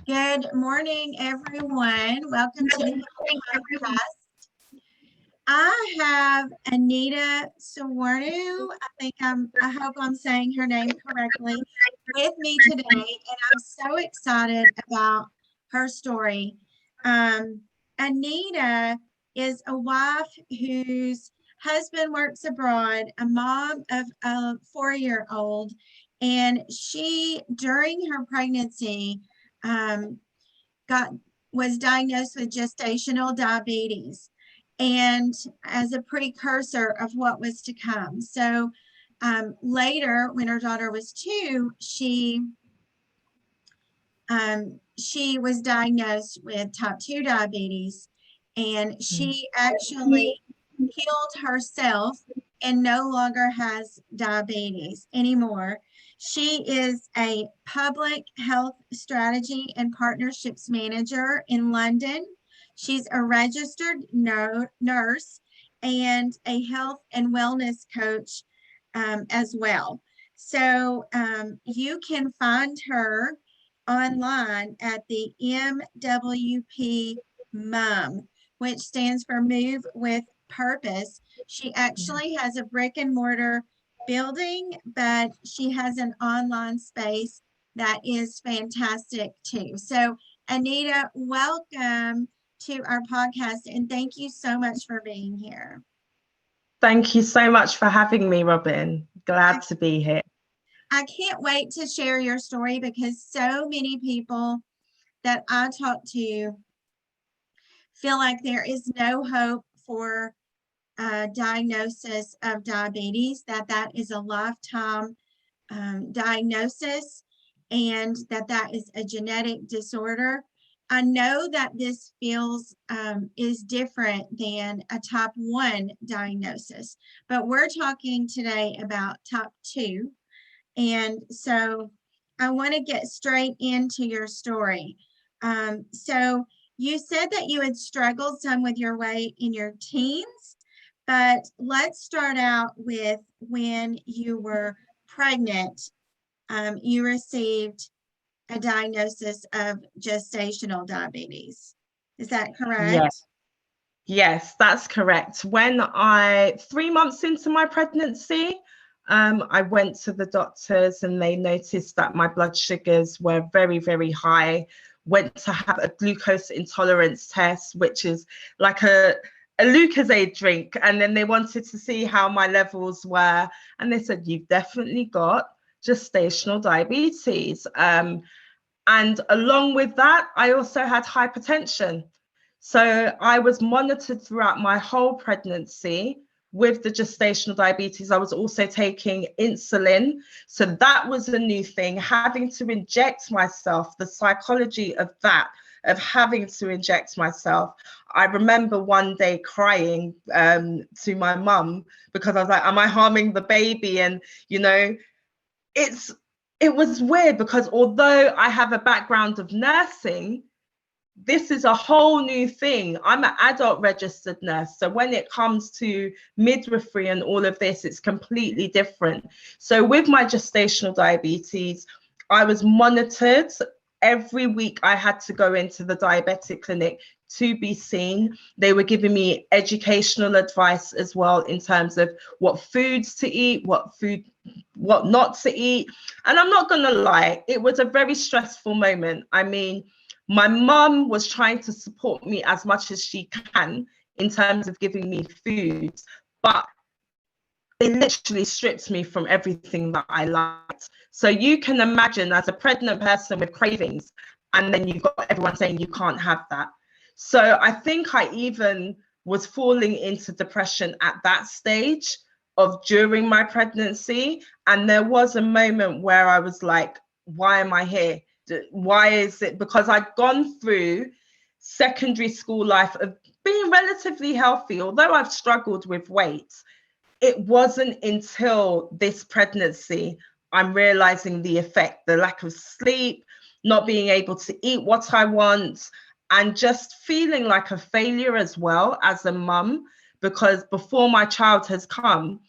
Good morning, everyone. Welcome to the podcast. I have Anita Sawarnu. I hope I'm saying her name correctly with me today, and I'm so excited about her story. Anita is a wife whose husband works abroad, a mom of a 4-year-old, and she, during her pregnancy, um, got was diagnosed with gestational diabetes and as a precursor of what was to come. So later, when her daughter was 2, she was diagnosed with type 2 diabetes, and she actually healed herself and no longer has diabetes anymore. She is a public health strategy and partnerships manager in London. She's a registered nurse and a health and wellness coach as well. So you can find her online at the MWP MUM, which stands for Move with Purpose. She actually has a brick and mortar building, but she has an online space that is fantastic too. So, Anita, welcome to our podcast, and thank you so much for being here. Thank you so much for having me, Robin. Glad to be here. I can't wait to share your story because so many people that I talk to feel like there is no hope for diagnosis of diabetes, that is a lifetime diagnosis, and that is a genetic disorder. I know that this is different than a type 1 diagnosis, but we're talking today about type 2. And so I want to get straight into your story. So you said that you had struggled some with your weight in your teens, but let's start out with when you were pregnant. You received a diagnosis of gestational diabetes. Is that correct? Yes, that's correct. 3 months into my pregnancy, I went to the doctors and they noticed that my blood sugars were very, very high. Went to have a glucose intolerance test, which is like a Lucozade drink. And then they wanted to see how my levels were. And they said, you've definitely got gestational diabetes. And along with that, I also had hypertension. So I was monitored throughout my whole pregnancy with the gestational diabetes. I was also taking insulin. So that was a new thing, having to inject myself, the psychology of that, of having to inject myself. I remember one day crying to my mum because I was like, am I harming the baby? And, you know, it was weird because although I have a background of nursing, this is a whole new thing. I'm an adult registered nurse. So when it comes to midwifery and all of this, it's completely different. So with my gestational diabetes, I was monitored. Every week I had to go into the diabetic clinic to be seen. They were giving me educational advice as well in terms of what foods to eat, what not to eat. And I'm not going to lie, it was a very stressful moment. I mean, my mum was trying to support me as much as she can in terms of giving me foods, but they literally stripped me from everything that I liked. So you can imagine as a pregnant person with cravings, and then you've got everyone saying you can't have that. So I think I even was falling into depression at that stage of during my pregnancy. And there was a moment where I was like, why am I here? Why is it? Because I'd gone through secondary school life of being relatively healthy, although I've struggled with weight. It wasn't until this pregnancy I'm realizing the effect, the lack of sleep, not being able to eat what I want, and just feeling like a failure as well as a mum, because before my child has come,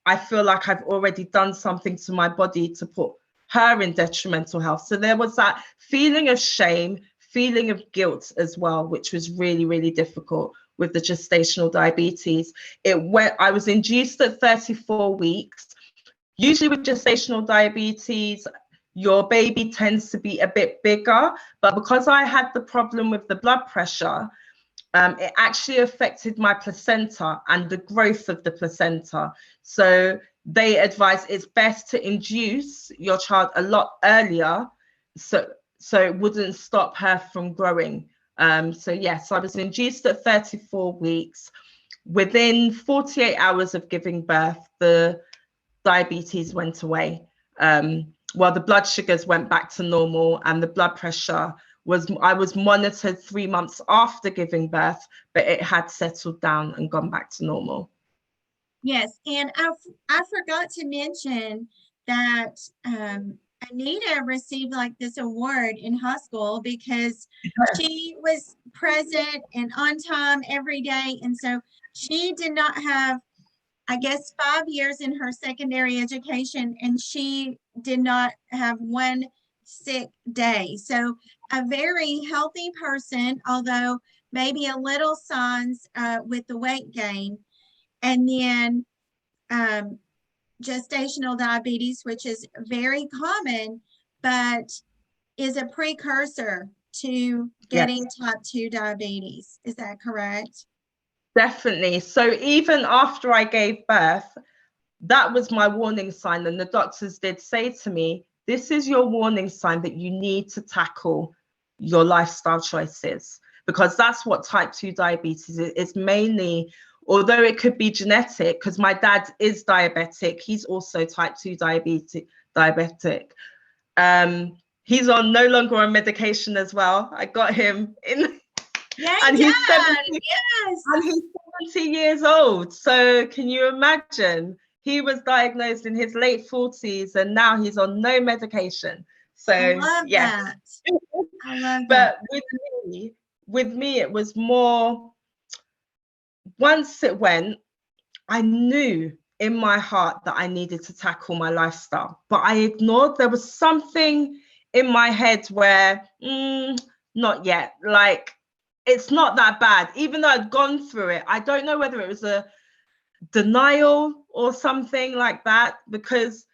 I feel like I've already done something to my body to put her in detrimental health. So there was that feeling of shame, feeling of guilt as well, which was really, really difficult with the gestational diabetes. I was induced at 34 weeks. Usually with gestational diabetes, your baby tends to be a bit bigger, but because I had the problem with the blood pressure, it actually affected my placenta and the growth of the placenta. So they advise it's best to induce your child a lot earlier, so it wouldn't stop her from growing. So yes, I was induced at 34 weeks. Within 48 hours of giving birth, the diabetes went away. Well, the blood sugars went back to normal, and the blood pressure I was monitored 3 months after giving birth, but it had settled down and gone back to normal. Yes, and I forgot to mention that Anita received like this award in high school because she was present and on time every day, and so she did not have, I guess, 5 years in her secondary education, and she did not have one sick day. So a very healthy person, although maybe a little signs with the weight gain. And then gestational diabetes, which is very common, but is a precursor to getting type 2 diabetes. Is that correct? Definitely. So even after I gave birth, that was my warning sign. And the doctors did say to me, this is your warning sign that you need to tackle your lifestyle choices, because that's what type 2 diabetes is. It's mainly, although it could be genetic, because my dad is diabetic, he's also type 2 diabetic. He's no longer on medication as well. I got him in. And he's 70, yes. And he's 70 years old. So can you imagine? He was diagnosed in his late 40s and now he's on no medication. So I love yes. that. I love But that. with me, it was more, once it went, I knew in my heart that I needed to tackle my lifestyle, but I ignored. There was something in my head where, not yet. Like, it's not that bad. Even though I'd gone through it, I don't know whether it was a denial or something like that, because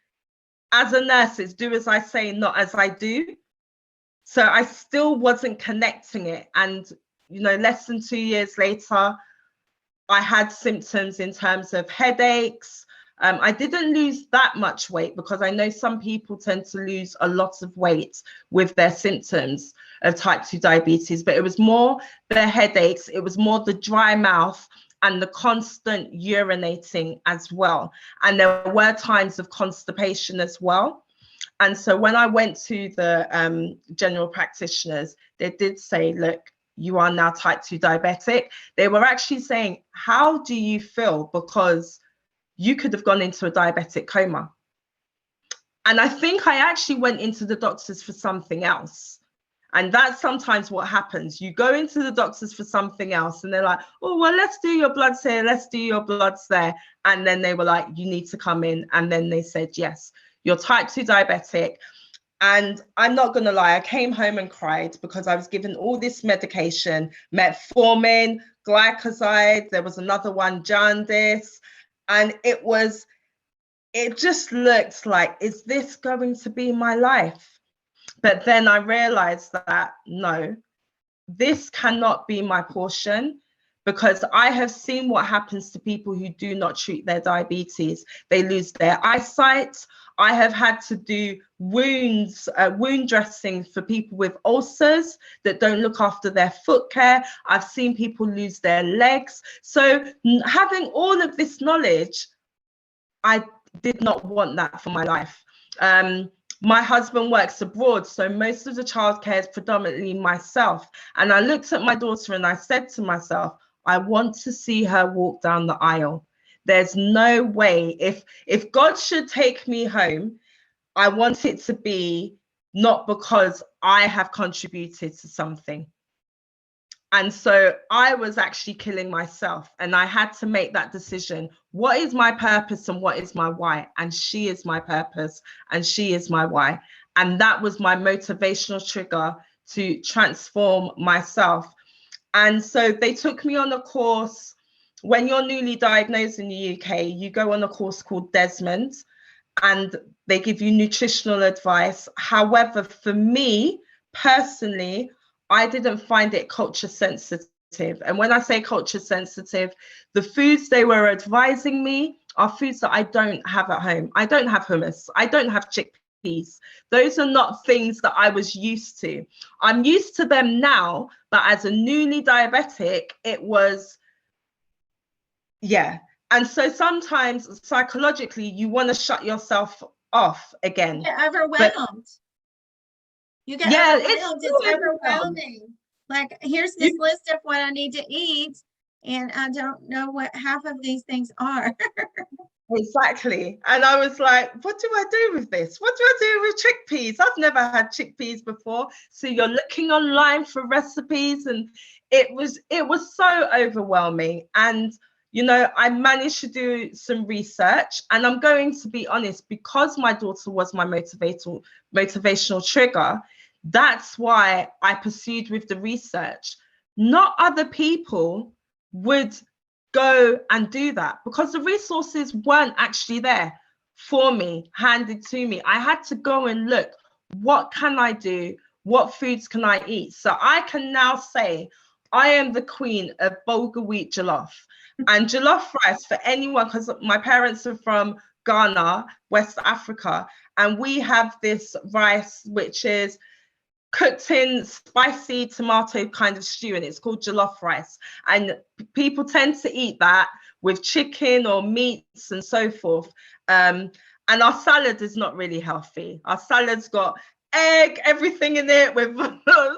as a nurse, it's do as I say, not as I do. So I still wasn't connecting it. And, less than 2 years later, I had symptoms in terms of headaches. I didn't lose that much weight, because I know some people tend to lose a lot of weight with their symptoms of type 2 diabetes, but it was more the headaches, it was more the dry mouth and the constant urinating as well. And there were times of constipation as well. And so when I went to the general practitioners, they did say, look, you are now type 2 diabetic. They were actually saying, how do you feel? Because you could have gone into a diabetic coma. And I think I actually went into the doctors for something else. And that's sometimes what happens. You go into the doctors for something else and they're like, oh, well, let's do your bloods here. Let's do your bloods there. And then they were like, you need to come in. And then they said, yes, you're type 2 diabetic. And I'm not going to lie, I came home and cried because I was given all this medication, metformin, glycoside. There was another one, jaundice. And it just looked like, is this going to be my life? But then I realized that no, this cannot be my portion, because I have seen what happens to people who do not treat their diabetes. They lose their eyesight. I have had to do wound dressing for people with ulcers that don't look after their foot care. I've seen people lose their legs. So having all of this knowledge, I did not want that for my life. My husband works abroad, so most of the childcare is predominantly myself. And I looked at my daughter and I said to myself, I want to see her walk down the aisle. There's no way, if God should take me home, I want it to be not because I have contributed to something. And so I was actually killing myself, and I had to make that decision. What is my purpose and what is my why? And she is my purpose and she is my why. And that was my motivational trigger to transform myself. And so they took me on a course. When you're newly diagnosed in the UK, you go on a course called Desmond, and they give you nutritional advice. However, for me personally, I didn't find it culture sensitive. And when I say culture sensitive, the foods they were advising me are foods that I don't have at home. I don't have hummus. I don't have chickpeas. Those are not things that I was used to. I'm used to them now, but as a newly diabetic, it was, yeah. And so sometimes psychologically, you want to shut yourself off again. You get overwhelmed. You get Yeah, overwhelmed. It's overwhelming. Like, here's this list of what I need to eat, and I don't know what half of these things are. Exactly. And I was like, what do I do with this? What do I do with chickpeas? I've never had chickpeas before. So you're looking online for recipes, and it was so overwhelming. And you know, I managed to do some research, and I'm going to be honest, because my daughter was my motivational trigger, that's why I pursued with the research. Not other people would go and do that, because the resources weren't actually there for me, handed to me. I had to go and look, what can I do? What foods can I eat? So I can now say I am the queen of bulgur wheat jollof. And jollof rice, for anyone, because my parents are from Ghana, West Africa, and we have this rice which is cooked in spicy tomato kind of stew, and it's called jollof rice. And people tend to eat that with chicken or meats and so forth. And our salad is not really healthy. Our salad's got egg, everything in it with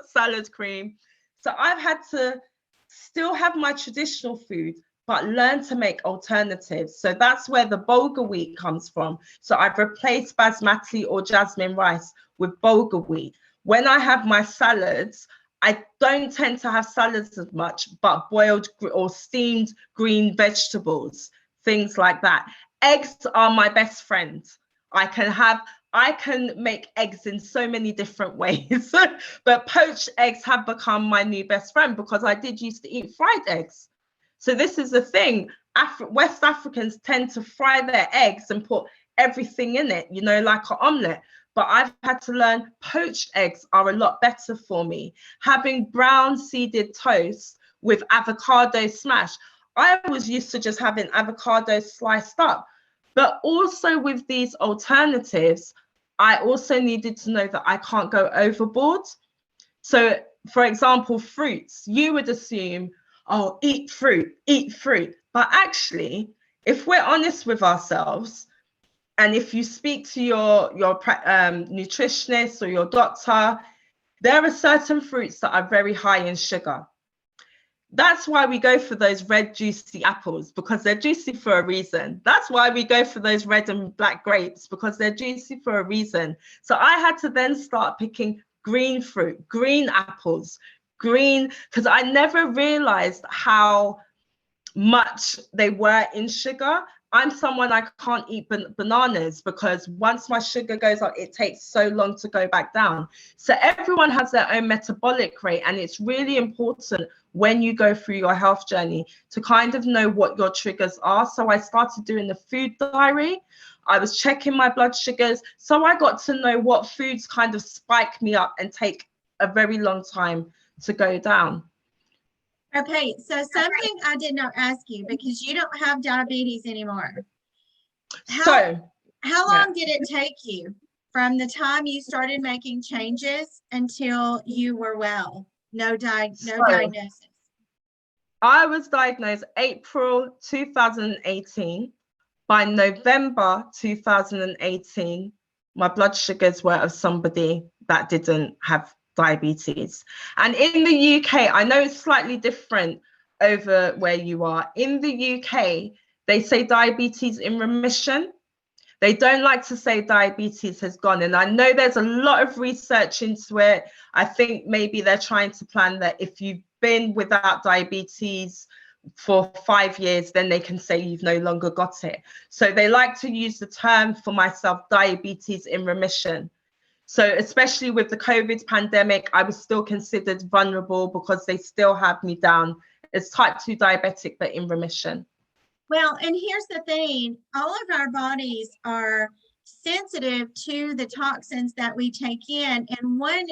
salad cream. So I've had to still have my traditional food, but learn to make alternatives. So that's where the bulgur wheat comes from. So I've replaced basmati or jasmine rice with bulgur wheat. When I have my salads, I don't tend to have salads as much, but boiled or steamed green vegetables, things like that. Eggs are my best friend. I can make eggs in so many different ways, but poached eggs have become my new best friend, because I did used to eat fried eggs. So this is the thing. West Africans tend to fry their eggs and put everything in it, you know, like an omelette. But I've had to learn poached eggs are a lot better for me. Having brown seeded toast with avocado smash. I was used to just having avocado sliced up. But also with these alternatives, I also needed to know that I can't go overboard. So, for example, fruits, you would assume, oh, eat fruit, eat fruit. But actually, if we're honest with ourselves, and if you speak to your nutritionist or your doctor, there are certain fruits that are very high in sugar. That's why we go for those red juicy apples, because they're juicy for a reason. That's why we go for those red and black grapes, because they're juicy for a reason. So I had to then start picking green fruit, green apples, green, because I never realized how much they were in sugar. I'm someone, I can't eat bananas, because once my sugar goes up, it takes so long to go back down. So everyone has their own metabolic rate, and it's really important when you go through your health journey to kind of know what your triggers are. So I started doing the food diary. I was checking my blood sugars. So I got to know what foods kind of spike me up and take a very long time to go down. Okay, so something I did not ask you, because you don't have diabetes anymore. How long did it take you from the time you started making changes until you were well? No diagnosis. I was diagnosed April 2018. By November 2018, my blood sugars were of somebody that didn't have diabetes. And in the UK, I know it's slightly different over where you are. In the UK, they say diabetes in remission. They don't like to say diabetes has gone. And I know there's a lot of research into it. I think maybe they're trying to plan that if you've been without diabetes for 5 years, then they can say you've no longer got it. So they like to use the term for myself, diabetes in remission. So especially with the COVID pandemic, I was still considered vulnerable because they still have me down as type 2 diabetic, but in remission. Well, and here's the thing, all of our bodies are sensitive to the toxins that we take in, and one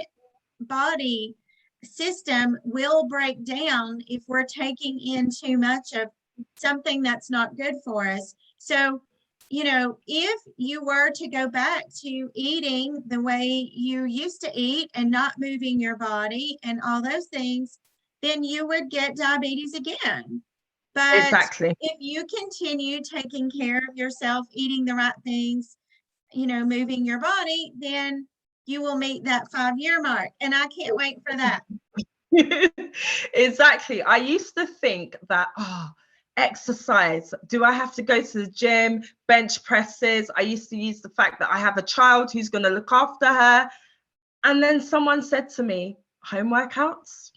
body system will break down if we're taking in too much of something that's not good for us. So, you know, if you were to go back to eating the way you used to eat and not moving your body and all those things, then you would get diabetes again. But Exactly. if you continue taking care of yourself, eating the right things, you know, moving your body, then you will meet that 5-year mark. And I can't wait for that. Exactly. I used to think that, exercise, do I have to go to the gym, bench presses? I used to use the fact that I have a child who's going to look after her. And then someone said to me, home workouts.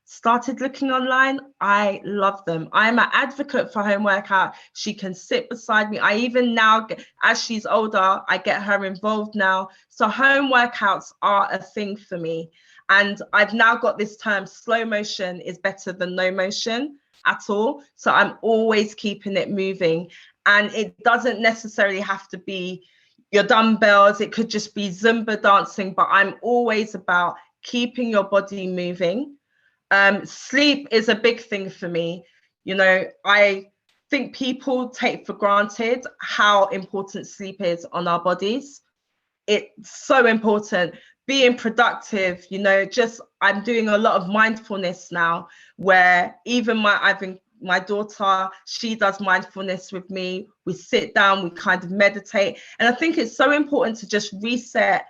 Started looking online. I love them. I'm an advocate for home workout. She can sit beside me. I even now, as she's older, I get her involved now. So home workouts are a thing for me. And I've now got this term, slow motion is better than no motion at all. So I'm always keeping it moving. And it doesn't necessarily have to be your dumbbells. It could just be Zumba dancing, but I'm always about keeping your body moving. Sleep is a big thing for me. You know, I think people take for granted how important sleep is on our bodies. It's so important. Being productive, you know, just I'm doing a lot of mindfulness now, where even my daughter, she does mindfulness with me. We sit down, we kind of meditate. And I think it's so important to just reset,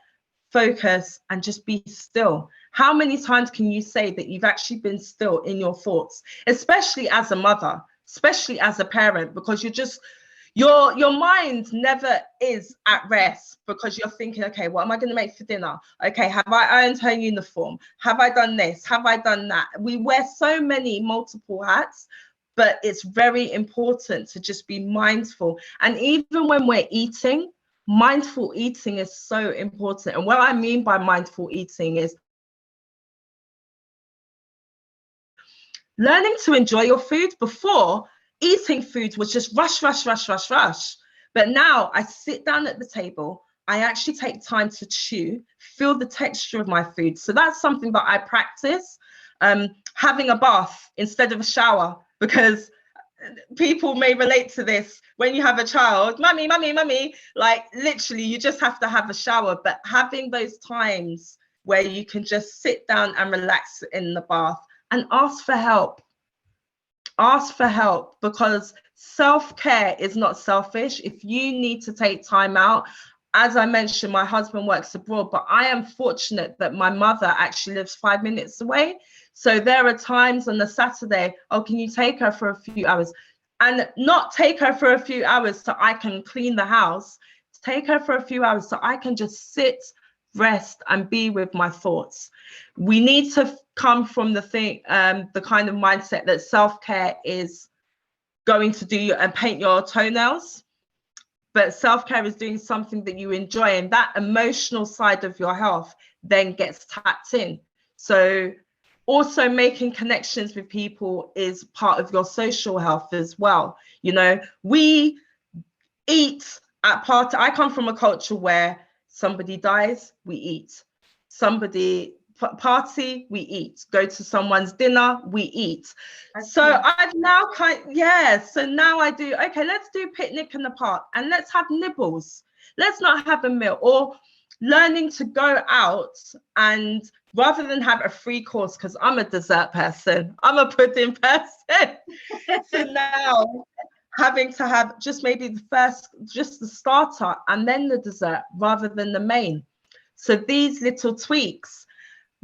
focus, and just be still. How many times can you say that you've actually been still in your thoughts, especially as a mother, especially as a parent, because your mind never is at rest, because you're thinking, okay, what am I going to make for dinner? Okay, have I ironed her uniform? Have I done this? Have I done that? We wear so many multiple hats, but it's very important to just be mindful. And even when we're eating, mindful eating is so important. And what I mean by mindful eating is learning to enjoy your food. Before, eating food was just rush, rush, rush, rush, rush. But now I sit down at the table, I actually take time to chew, feel the texture of my food. So that's something that I practice. Having a bath instead of a shower, because people may relate to this. When you have a child, mummy, mummy, mummy, like literally you just have to have a shower. But having those times where you can just sit down and relax in the bath, and ask for help. Ask for help, because self-care is not selfish. If you need to take time out, as I mentioned, my husband works abroad, but I am fortunate that my mother actually lives 5 minutes away. So there are times on a Saturday, oh, can you take her for a few hours? And not take her for a few hours so I can clean the house. Take her for a few hours so I can just sit, rest, and be with my thoughts. We need to come from the kind of mindset that self-care is going to do and paint your toenails, but self-care is doing something that you enjoy, and that emotional side of your health then gets tapped in. So also making connections with people is part of your social health as well. You know, we eat at party. I come from a culture where somebody dies, we eat. Somebody party, we eat. Go to someone's dinner, we eat. So I've now so now I do, okay, let's do picnic in the park and let's have nibbles. Let's not have a meal. Or learning to go out, and rather than have a free course, because I'm a dessert person, I'm a pudding person. So now having to have just maybe just the starter and then the dessert rather than the main. So these little tweaks.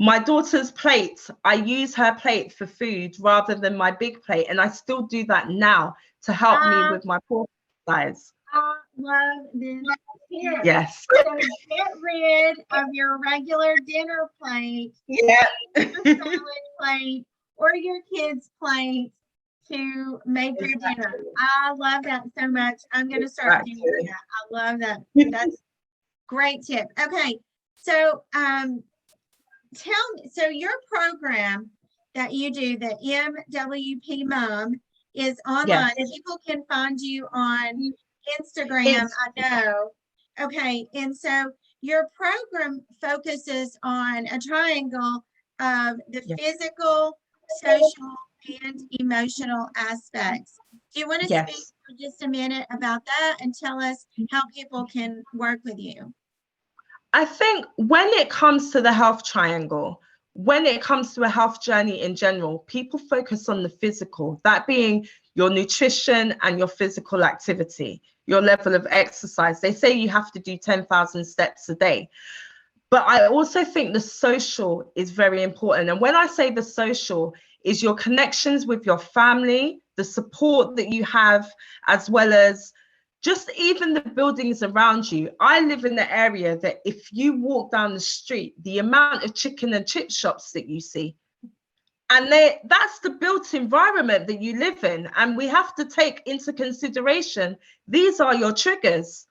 My daughter's plate, I use her plate for food rather than my big plate. And I still do that now to help me with my portion size. I love this. Yes. So get rid of your regular dinner plate. Yeah. Your salad plate. or your kids' plate to make your dinner. I love that so much. I'm going to start doing that. I love that. That's great tip. Okay. So, tell me, so your program that you do, the MWP Mom, is online. Yes. People can find you on Instagram, It's I know. Okay, and so your program focuses on a triangle of the yes. physical, social, and emotional aspects. Do you want to speak Yes. for just a minute about that and tell us how people can work with you? I think when it comes to the health triangle, when it comes to a health journey in general, people focus on the physical, that being your nutrition and your physical activity, your level of exercise. They say you have to do 10,000 steps a day. But I also think the social is very important. And when I say the social, is your connections with your family, the support that you have, as well as just even the buildings around you. I live in the area that if you walk down the street, the amount of chicken and chip shops that you see, and that's the built environment that you live in. And we have to take into consideration, these are your triggers.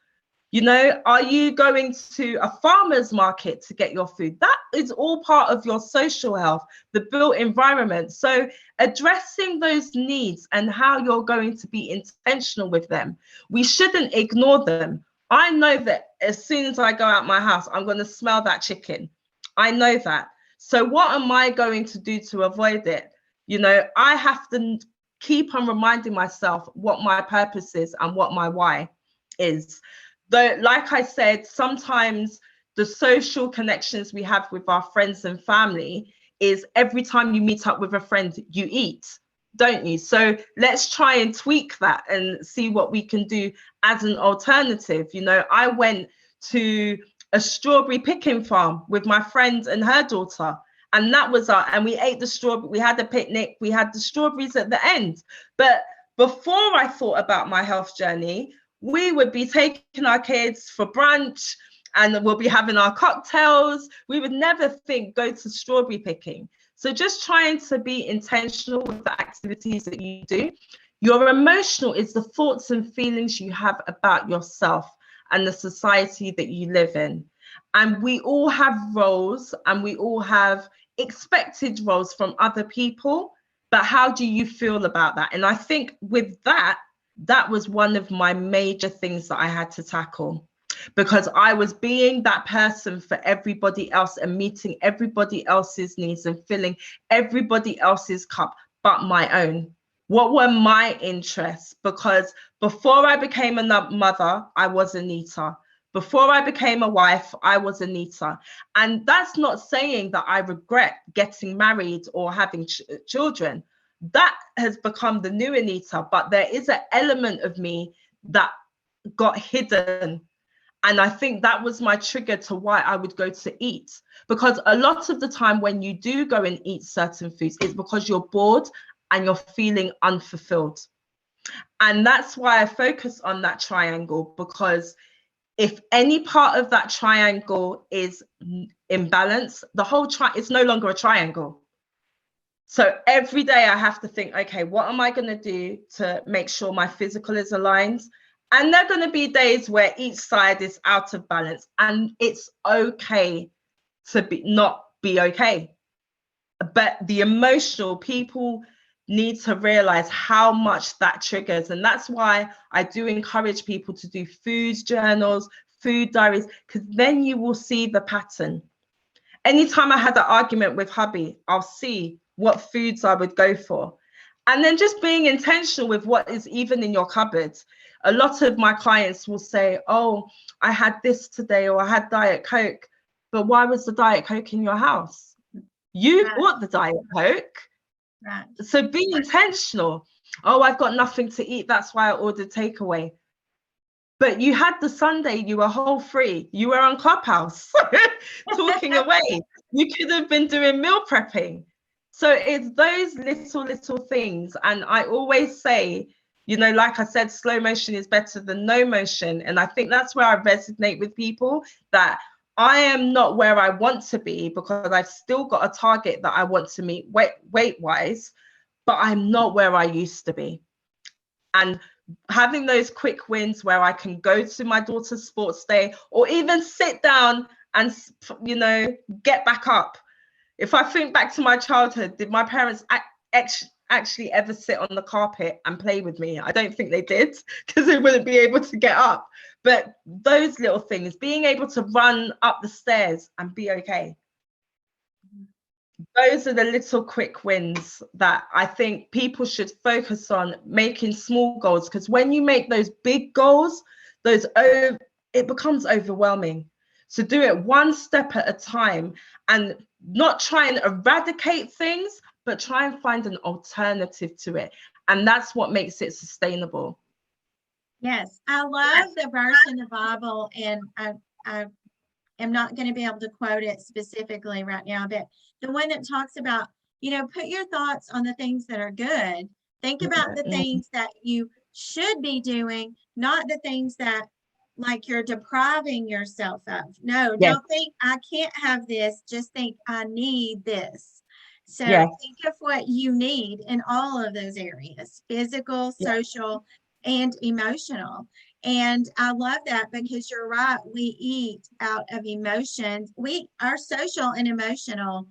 You know, are you going to a farmer's market to get your food? That is all part of your social health, the built environment. So addressing those needs and how you're going to be intentional with them, we shouldn't ignore them. I know that as soon as I go out my house, I'm going to smell that chicken. I know that. So what am I going to do to avoid it? You know, I have to keep on reminding myself what my purpose is and what my why is. Though, like I said, sometimes the social connections we have with our friends and family is every time you meet up with a friend, you eat, don't you? So let's try and tweak that and see what we can do as an alternative. You know, I went to a strawberry picking farm with my friend and her daughter. And that was and we ate the strawberry, we had a picnic, we had the strawberries at the end. But before I thought about my health journey, we would be taking our kids for brunch and we'll be having our cocktails. We would never think go to strawberry picking. So just trying to be intentional with the activities that you do. Your emotional is the thoughts and feelings you have about yourself and the society that you live in. And we all have roles and we all have expected roles from other people. But how do you feel about that? And I think with that, that was one of my major things that I had to tackle, because I was being that person for everybody else and meeting everybody else's needs and filling everybody else's cup but my own. What were my interests? Because before I became a mother, I was Anita. Before I became a wife, I was Anita. And that's not saying that I regret getting married or having children. That has become the new Anita, but there is an element of me that got hidden. And I think that was my trigger to why I would go to eat. Because a lot of the time when you do go and eat certain foods, it's because you're bored and you're feeling unfulfilled. And that's why I focus on that triangle, because if any part of that triangle is imbalanced, the whole it's no longer a triangle. So every day I have to think, okay, what am I going to do to make sure my physical is aligned? And there are going to be days where each side is out of balance, and it's okay to not be okay. But the emotional, people need to realize how much that triggers. And that's why I do encourage people to do food journals, food diaries, because then you will see the pattern. Anytime I had an argument with hubby, I'll see what foods I would go for. And then just being intentional with what is even in your cupboard. A lot of my clients will say, oh, I had this today, or I had Diet Coke. But why was the Diet Coke in your house? You bought the Diet Coke. Right. So be intentional. Oh, I've got nothing to eat. That's why I ordered takeaway. But you had the Sunday, you were whole free. You were on Clubhouse talking away. You could have been doing meal prepping. So it's those little things. And I always say, you know, like I said, slow motion is better than no motion. And I think that's where I resonate with people, that I am not where I want to be because I've still got a target that I want to meet weight wise, but I'm not where I used to be. And having those quick wins where I can go to my daughter's sports day or even sit down and, you know, get back up. If I think back to my childhood, did my parents actually ever sit on the carpet and play with me? I don't think they did, because they wouldn't be able to get up. But those little things, being able to run up the stairs and be okay. Those are the little quick wins that I think people should focus on, making small goals, because when you make those big goals, it becomes overwhelming. So do it one step at a time and not try and eradicate things, but try and find an alternative to it. And that's what makes it sustainable. Yes, I love the verse in the Bible, and I am not going to be able to quote it specifically right now, but the one that talks about, you know, put your thoughts on the things that are good. Think about the things that you should be doing, not the things that like you're depriving yourself of. No, don't think I can't have this. Just think I need this. So think of what you need in all of those areas: physical, social, and emotional. And I love that, because you're right. We eat out of emotions. Our social and emotional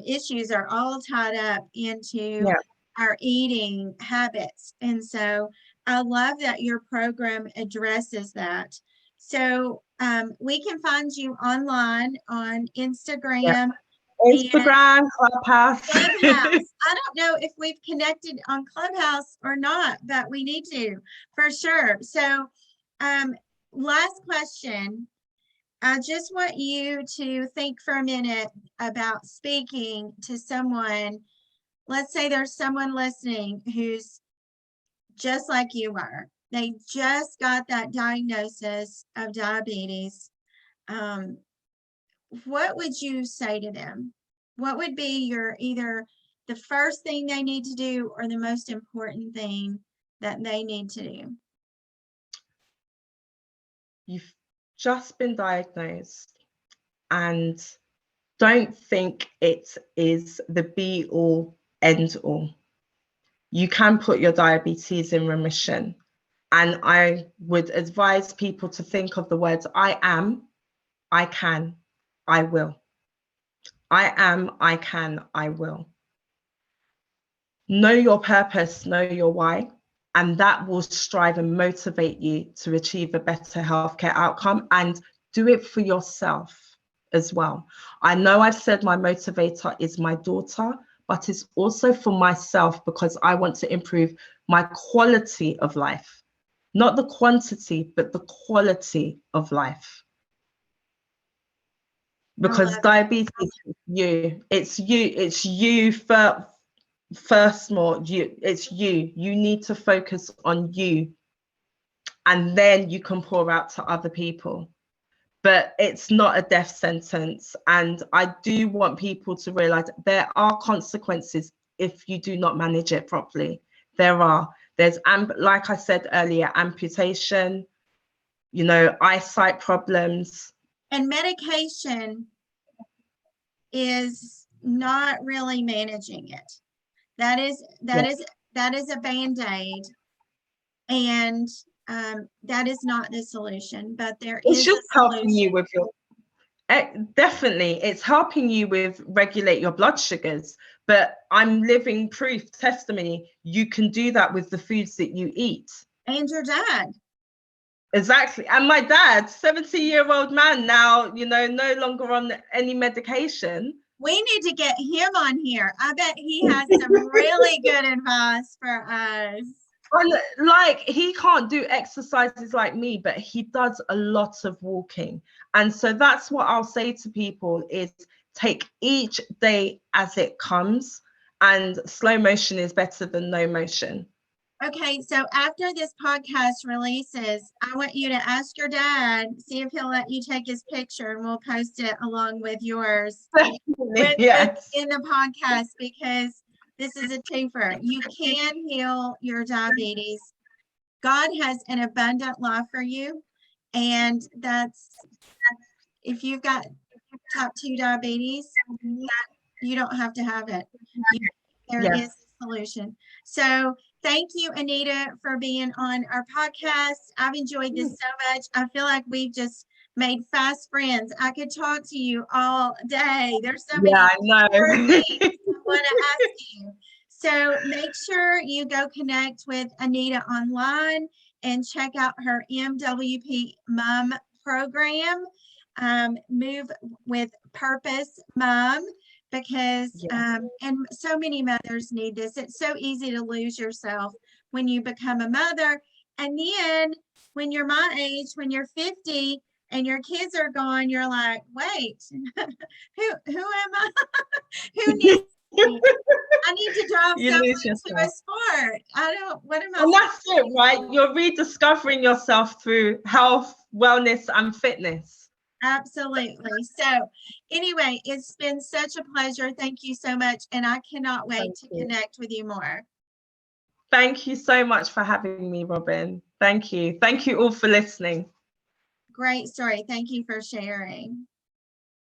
issues are all tied up into our eating habits. And so I love that your program addresses that. So we can find you online on Instagram. Instagram, Clubhouse. Clubhouse. I don't know if we've connected on Clubhouse or not, but we need to for sure. So last question. I just want you to think for a minute about speaking to someone. Let's say there's someone listening who's just like you were. They just got that diagnosis of diabetes. What would you say to them? What would be your either the first thing they need to do or the most important thing that they need to do? You've just been diagnosed, and don't think it is the be all end all. You can put your diabetes in remission. And I would advise people to think of the words I am, I can, I will. I am, I can, I will. Know your purpose, know your why, and that will strive and motivate you to achieve a better healthcare outcome, and do it for yourself as well. I know I've said my motivator is my daughter, but it's also for myself, because I want to improve my quality of life, not the quantity, but the quality of life. Because diabetes is you, it's you first more, it's you need to focus on you, and then you can pour out to other people. But it's not a death sentence, and I do want people to realize there are consequences if you do not manage it properly. There's like I said earlier, amputation, you know, eyesight problems. And medication is not really managing it. That is a Band-Aid, and that is not the solution, but there is just helping you with your definitely it's helping you with regulate your blood sugars, but I'm living proof, testimony, you can do that with the foods that you eat. And your dad. Exactly. And my dad, 70-year-old man now, you know, no longer on any medication. We need to get him on here. I bet he has some really good advice for us. And like, he can't do exercises like me, but he does a lot of walking. And so that's what I'll say to people is take each day as it comes, and slow motion is better than no motion. Okay, so after this podcast releases, I want you to ask your dad, see if he'll let you take his picture, and we'll post it along with yours yes. in the podcast, because this is a twofer. You can heal your diabetes. God has an abundant life for you, and if you've got type 2 diabetes, you don't have to have it. There is Yes. a solution. So thank you, Anita, for being on our podcast. I've enjoyed this so much. I feel like we've just made fast friends. I could talk to you all day. There's so many Yeah, I know. more things I want to ask you. So make sure you go connect with Anita online and check out her MWP Mom program. Move with Purpose Mom, because and so many mothers need this. It's so easy to lose yourself when you become a mother, and then when you're my age, when you're 50 and your kids are gone, you're like, wait, who am I? Who needs me? I need to drive You lose someone to a yourself. sport. I don't, what am I And supposed that's it, right? You're rediscovering yourself through health, wellness, and fitness. Absolutely. So anyway, it's been such a pleasure. Thank you so much. And I cannot wait to connect with you more. Thank you so much for having me, Robin. Thank you. Thank you all for listening. Great story. Thank you for sharing.